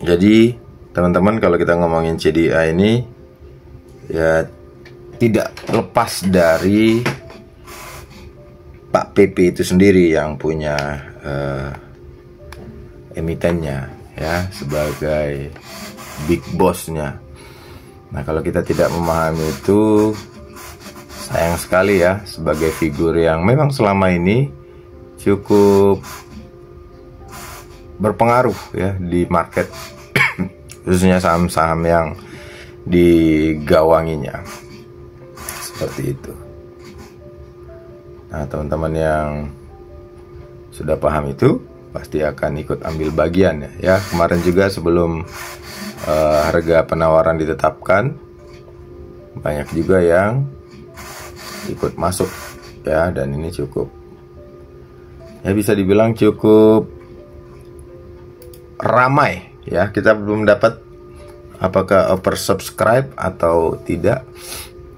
Jadi teman-teman, kalau kita ngomongin CDI ini ya tidak lepas dari Pak PP itu sendiri yang punya emitennya ya, sebagai big bossnya. Nah, kalau kita tidak memahami itu, sayang sekali ya, sebagai figur yang memang selama ini cukup berpengaruh ya di market, khususnya saham-saham yang digawanginya. Seperti itu. Nah, teman-teman yang sudah paham itu pasti akan ikut ambil bagian ya. Kemarin juga sebelum harga penawaran ditetapkan, banyak juga yang ikut masuk ya, dan ini cukup ya, bisa dibilang cukup ramai ya. Kita belum dapat apakah oversubscribe atau tidak.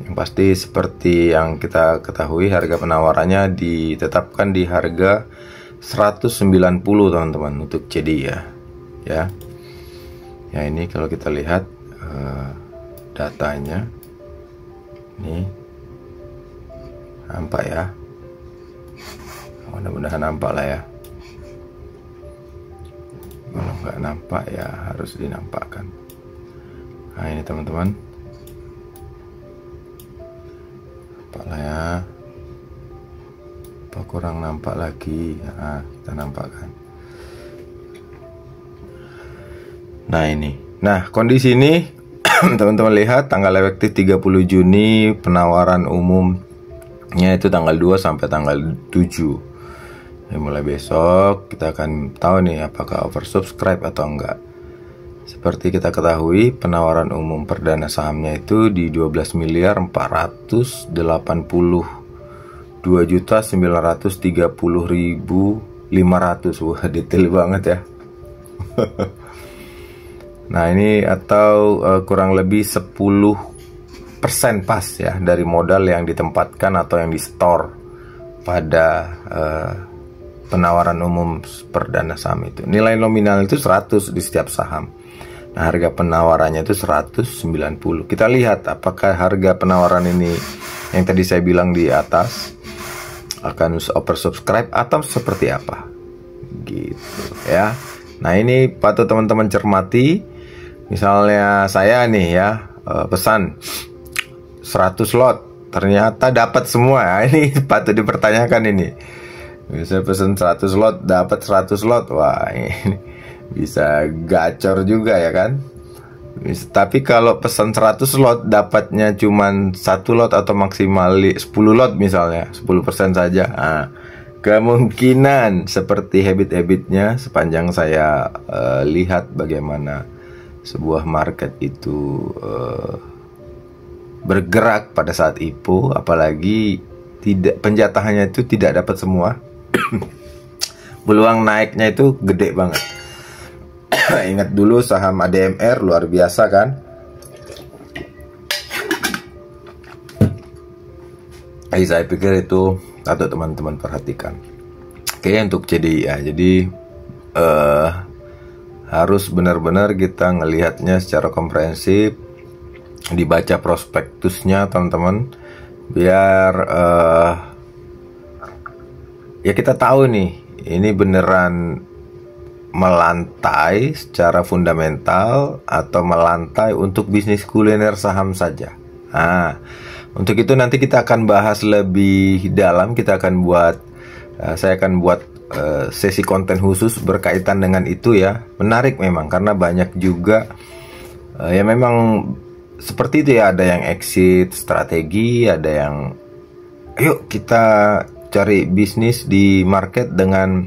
Yang pasti seperti yang kita ketahui, harga penawarannya ditetapkan di harga 190 teman-teman untuk CDI ya. Ya, ini kalau kita lihat datanya, ini nampak ya, mudah-mudahan nampak lah ya. Kalau nggak nampak ya harus dinampakkan. Nah, ini teman-teman, nampak lah ya, apa kurang nampak lagi? Nah, kita nampakkan. Nah, ini, nah kondisi ini teman-teman lihat tanggal efektif 30 Juni, penawaran umumnya itu tanggal 2 sampai tanggal 7 ya. Mulai besok kita akan tahu nih apakah oversubscribe atau enggak. Seperti kita ketahui, penawaran umum perdana sahamnya itu di 12.482.930.500. Wah, detail banget ya. Nah, ini atau kurang lebih 10% pas ya dari modal yang ditempatkan atau yang di store pada penawaran umum perdana saham itu. Nilai nominal itu 100 di setiap saham. Nah, harga penawarannya itu 190. Kita lihat apakah harga penawaran ini yang tadi saya bilang di atas akan oversubscribe atau seperti apa gitu ya. Nah, ini patut teman-teman cermati. Misalnya saya nih ya, pesan 100 lot, ternyata dapat semua. Ini patut dipertanyakan ini. Bisa pesan 100 lot dapat 100 lot. Wah, ini bisa gacor juga ya kan. Tapi kalau pesan 100 lot dapatnya cuman 1 lot atau maksimal 10 lot misalnya, 10% saja. Nah, kemungkinan seperti habit-habitnya sepanjang saya lihat bagaimana sebuah market itu bergerak pada saat IPO, apalagi tidak, penjatahannya itu tidak dapat semua. Peluang naiknya itu gede banget. Ingat dulu saham ADMR luar biasa kan. Jadi saya pikir itu patut teman-teman perhatikan. Oke, untuk CDI ya. Jadi harus benar-benar kita ngelihatnya secara komprehensif, dibaca prospektusnya teman-teman, biar ya kita tahu nih ini beneran melantai secara fundamental atau melantai untuk bisnis kuliner saham saja. Nah, untuk itu nanti kita akan bahas lebih dalam. Kita akan buat, saya akan buat sesi konten khusus berkaitan dengan itu ya. Menarik memang karena banyak juga ya memang seperti itu ya. Ada yang exit strategi, ada yang ayo kita cari bisnis di market dengan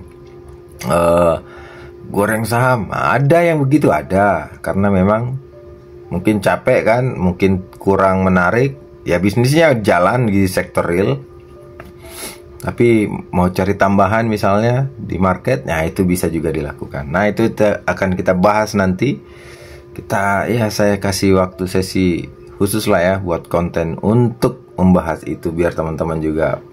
goreng saham. Ada yang begitu, ada, karena memang mungkin capek kan, mungkin kurang menarik ya, bisnisnya jalan di sektor real, tapi mau cari tambahan misalnya di market, nah itu bisa juga dilakukan. Nah, itu akan kita bahas nanti. Kita ya, saya kasih waktu sesi khusus lah ya buat konten untuk membahas itu, biar teman-teman juga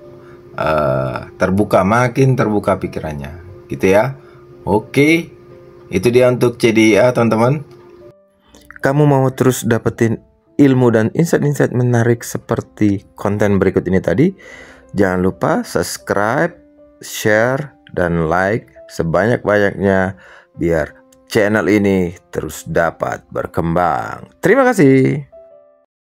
terbuka, makin terbuka pikirannya gitu ya. Oke, Itu dia untuk CDIA teman-teman. Kamu mau terus dapetin ilmu dan insight-insight menarik seperti konten berikut ini tadi? Jangan lupa subscribe, share, dan like sebanyak-banyaknya biar channel ini terus dapat berkembang. Terima kasih.